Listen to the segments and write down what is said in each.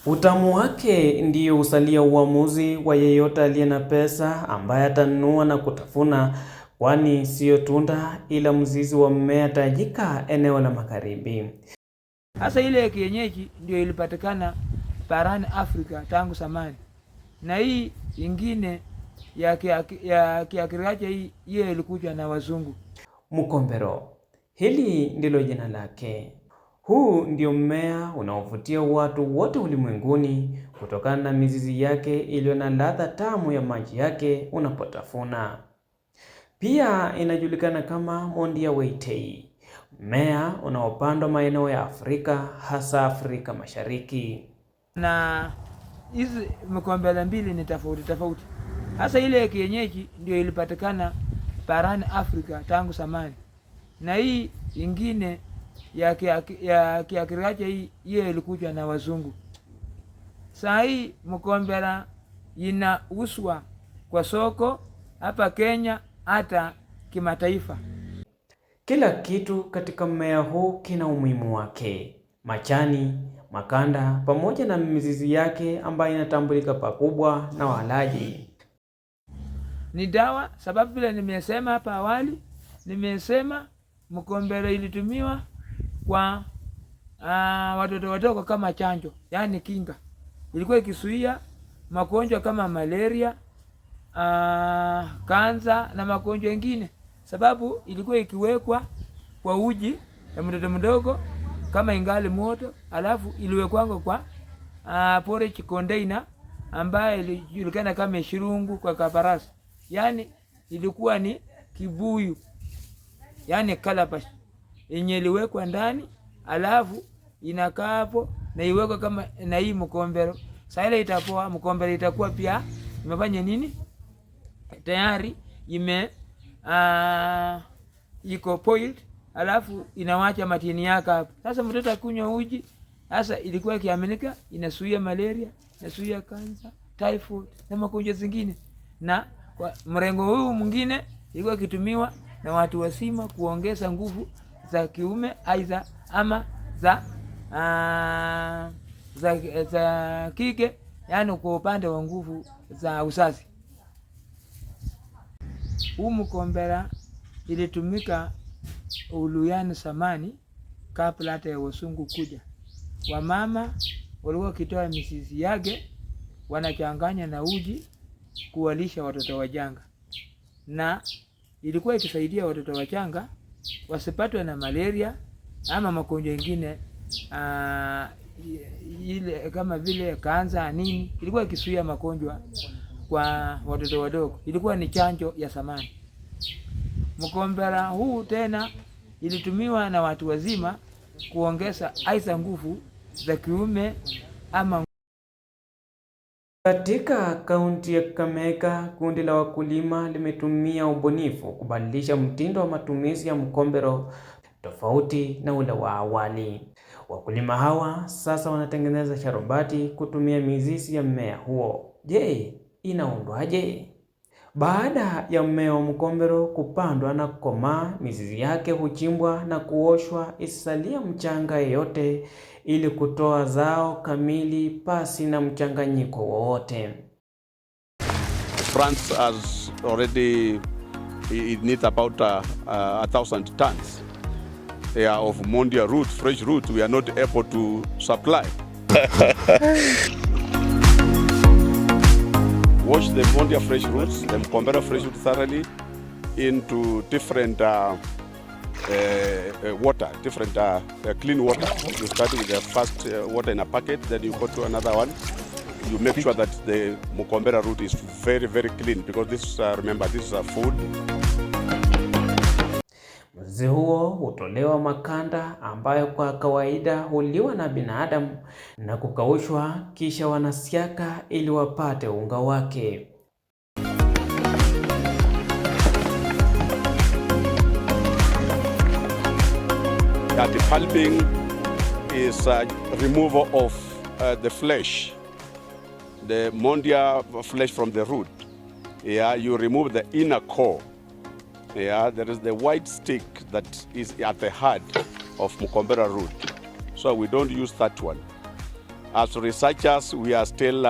Utamu wake ndiyo usalia uamuzi wa yeyote aliye na pesa ambaye atanunua na kutafuna, kwani siyo tunda ila mzizi wa mmea tajika eneo la magharibi. Hasa ile ya kienyeji ndio ilipatikana barani Afrika tangu zamani, na hii ingine ya kiakiracha hii ilikuja na wazungu. Mukombero, hili ndilo jina lake. Huu ndio mmea unaovutia watu wote ulimwenguni kutokana na mizizi yake iliyo na ladha tamu ya maji yake unapotafuna. Pia inajulikana kama mondia weitei, mmea unaopandwa maeneo ya Afrika, hasa Afrika Mashariki. Na hizi mikombera mbili ni tofauti. Hasa ile ya kienyeji ndio ilipatikana barani Afrika tangu zamani, na hii ingine ya kiakiracha hii ilikuja na wazungu. Saa hii mkombera inauzwa kwa soko hapa Kenya hata kimataifa. Kila kitu katika mmea huu kina umuhimu wake: majani, makanda pamoja na mizizi yake ambayo inatambulika pakubwa na walaji. Ni dawa, sababu vile nimesema hapa awali, nimesema mkombera ilitumiwa kwa watoto wadogo kama chanjo, yani kinga. Ilikuwa ikisuia magonjwa kama malaria, kansa na magonjwa mengine, sababu ilikuwa ikiwekwa kwa uji ya mtoto mdogo kama ingali moto, alafu iliwekwa kwa porridge container ambaye ilijulikana kama shirungu kwa kaparasi. Yani ilikuwa ni kibuyu, yani calabash yenye iliwekwa ndani, alafu inakaa hapo na iwekwa kama na hii mkombero. Sasa ile itapoa, mkombero itakuwa pia imefanya nini, tayari iko boiled, alafu inawacha matini yake hapo. Sasa mtoto akunywa uji. Sasa ilikuwa kiaminika inasuia malaria, inasuia kansa, typhoid na magonjwa zingine. Na kwa mrengo huu mwingine ilikuwa kitumiwa na watu wasima kuongeza nguvu za kiume aidha ama za kike, yani kwa upande wa nguvu za uzazi. Huu mkombera ilitumika uluyani zamani kabla hata ya wasungu kuja. Wamama walikuwa kitoa mizizi yake wanachanganya na uji kuwalisha watoto wachanga, na ilikuwa ikisaidia watoto wachanga wasipatwe na malaria ama magonjwa mengine ile kama vile kansa nini. Ilikuwa ikisuia magonjwa kwa watoto wadogo, ilikuwa ni chanjo ya zamani. Mkombera huu tena ilitumiwa na watu wazima kuongeza aidha nguvu za kiume ama. Katika kaunti ya Kakamega, kundi la wakulima limetumia ubunifu kubadilisha mtindo wa matumizi ya mkombero tofauti na ule wa awali. Wakulima hawa sasa wanatengeneza sharubati kutumia mizizi ya mmea huo. Je, inaundwaje? Baada ya mmea wa mkombero kupandwa na kukomaa, mizizi yake huchimbwa na kuoshwa isisalia mchanga yeyote ili kutoa zao kamili pasi na mchanganyiko wowote. France has already, it needs about 1,000 tons of mondia root, fresh root. We are not able to supply. Wash the mondia fresh roots, the mukombera fresh root thoroughly into different water, different clean water. You start with the first water in a packet, then you go to another one. You make sure that the mukombera root is very, very clean, because this, remember, this is a food. Mzizi huo hutolewa makanda ambayo kwa kawaida huliwa na binadamu na kukaushwa, kisha wanasiaka ili wapate unga wake. The pulping is removal of the flesh, the mondia flesh from the root. Yeah, you remove the inner core. Yeah, there is the white stick that is at the heart of mukombera root. So we don't use that one. As researchers, we are still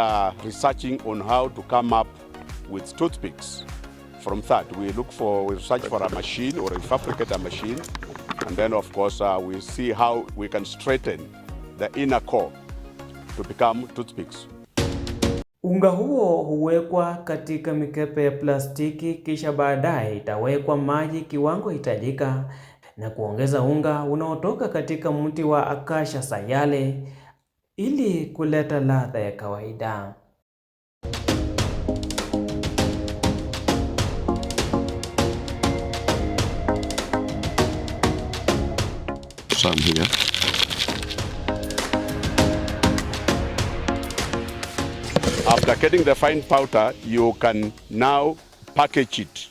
researching on how to come up with toothpicks. From that, we research for a machine or fabricate a machine. And then, of course, we see how we can straighten the inner core to become toothpicks. Unga huo huwekwa katika mikebe ya plastiki, kisha baadaye itawekwa maji kiwango hitajika na kuongeza unga unaotoka katika mti wa Acacia sayale ili kuleta ladha ya kawaida. Some here. After getting the fine powder, you can now package it.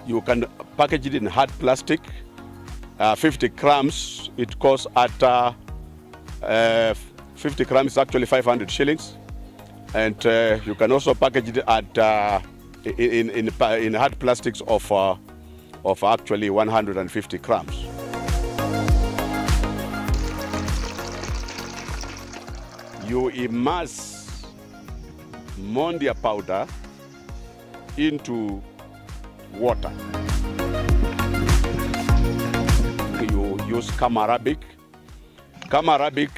You can package it in hard plastic. 50 grams, it costs at 50 grams is actually 500 shillings. And you can also package it at in hard plastics of actually 150 grams. You immerse Mondia powder into water. You use Gum Arabic. Gum Arabic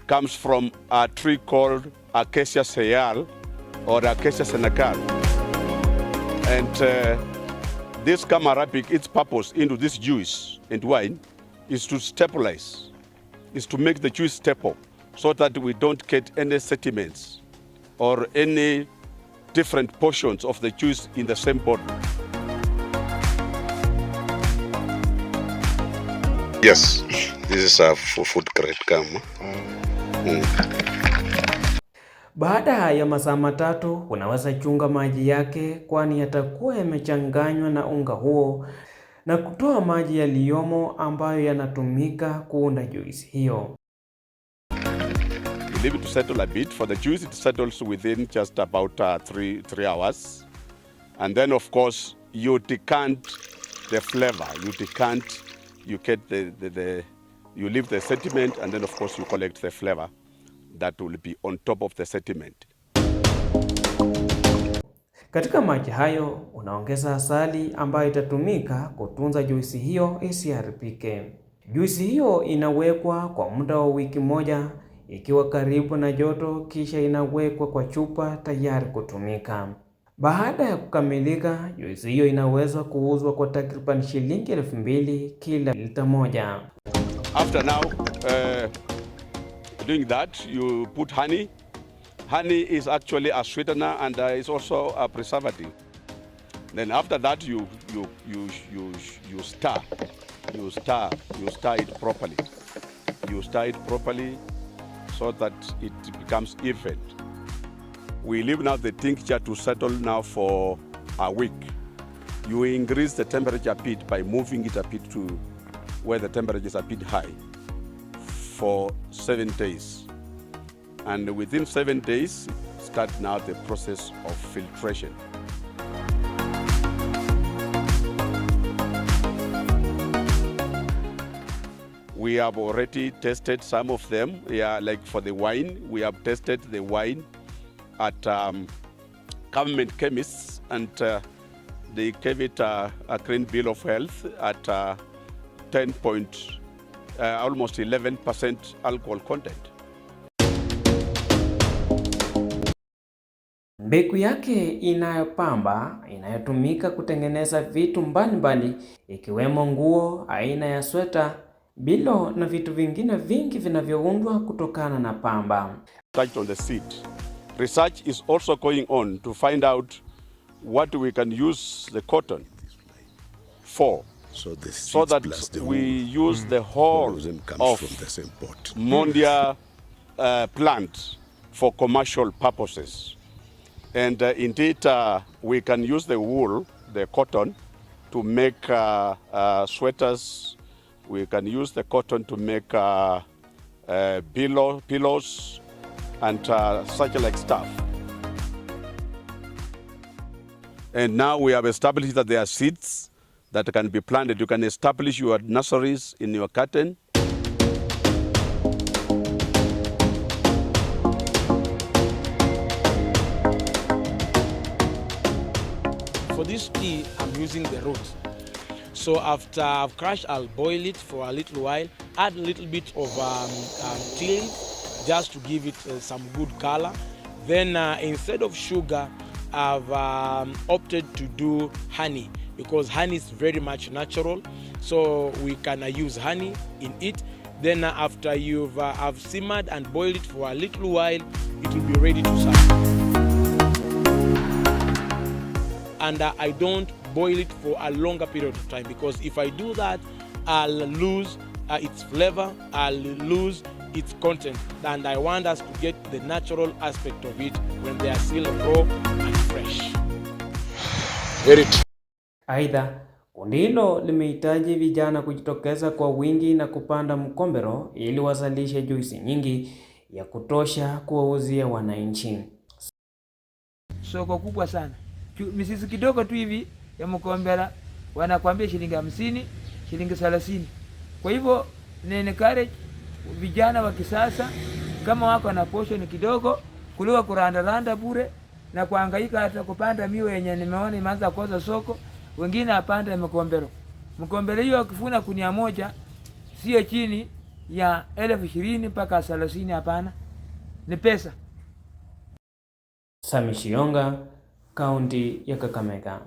comes from a tree called Acacia sayale or Acacia senegal. And this Gum Arabic, its purpose into this juice and wine is to stabilize, is to make the juice stable so that we don't get any sediments or any different portions of the juice in the same bottle. Yes, this is a food grade gum. Baada ya masaa matatu unaweza chunga maji yake, kwani yatakuwa yamechanganywa na unga huo na kutoa maji yaliyomo ambayo yanatumika kuunda juice hiyo. Leave it to settle a bit. For the juice, it settles within just about 3 hours. And then, of course, you decant the flavor. You decant, you get you leave the sediment, and then, of course, you collect the flavor that will be on top of the sediment. Katika maji hayo, unaongeza asali ambayo itatumika kutunza juisi hiyo isiharibike. Juisi hiyo inawekwa kwa muda wa wiki moja ikiwa karibu na joto, kisha inawekwa kwa chupa tayari kutumika. Baada ya kukamilika, juisi hiyo inaweza kuuzwa kwa takriban shilingi 2,000 kila lita moja. After now doing that, you put honey. Honey is actually a sweetener and is also a preservative. Then after that, you stir. You stir it properly. You stir it properly so that it becomes even. We leave now the tincture to settle now for a week. You increase the temperature a bit by moving it a bit to where the temperature is a bit high for 7 days. And within 7 days, start now the process of filtration. We have already tested some of them. Yeah, like for the wine, we have tested the wine at government chemists, and they gave it a clean bill of health at almost 11% alcohol content. Mbegu yake inayopamba inayotumika kutengeneza vitu mbalimbali ikiwemo nguo aina ya sweta, bilo na vitu vingine vingi vinavyoundwa kutokana na pamba. Research on the seed. Research is also going on to find out what we can use the cotton for, so that we use the whole of Mondia plant for commercial purposes. And indeed, we can use the wool, the cotton, to make sweaters. We can use the cotton to make pillows and such like stuff. And now we have established that there are seeds that can be planted. You can establish your nurseries in your garden. this tea, I'm using the roots. So after I've crushed, I'll boil it for a little while, add a little bit of tea leaf just to give it some good color. Then instead of sugar, I've opted to do honey, because honey is very much natural. So we can use honey in it. Then after you've have simmered and boiled it for a little while, it will be ready to serve. And I don't boil it for a longer period of time, because if I do that, I'll lose its flavor, I'll lose its content, and I want us to get the natural aspect of it when they are still raw and fresh. Aidha, kundi hilo limehitaji vijana kujitokeza kwa wingi na kupanda mkombero ili wazalishe juisi nyingi ya kutosha kuwauzia wananchi. Soko kubwa sana. Misisi kidogo tu hivi ya mkombera wanakuambia shilingi 50, shilingi 30. Kwa hivyo ni encourage vijana wa kisasa kama wako na portion kidogo kuliwa kuranda bure na kuhangaika hata kupanda miwa yenye nimeona imeanza kukosa soko. Wengine apanda mkombero. Mkombero hiyo akifuna kunia moja sio chini ya 20,000 mpaka 30, hapana. Ni pesa. Sami Shionga, Kaunti ya Kakamega.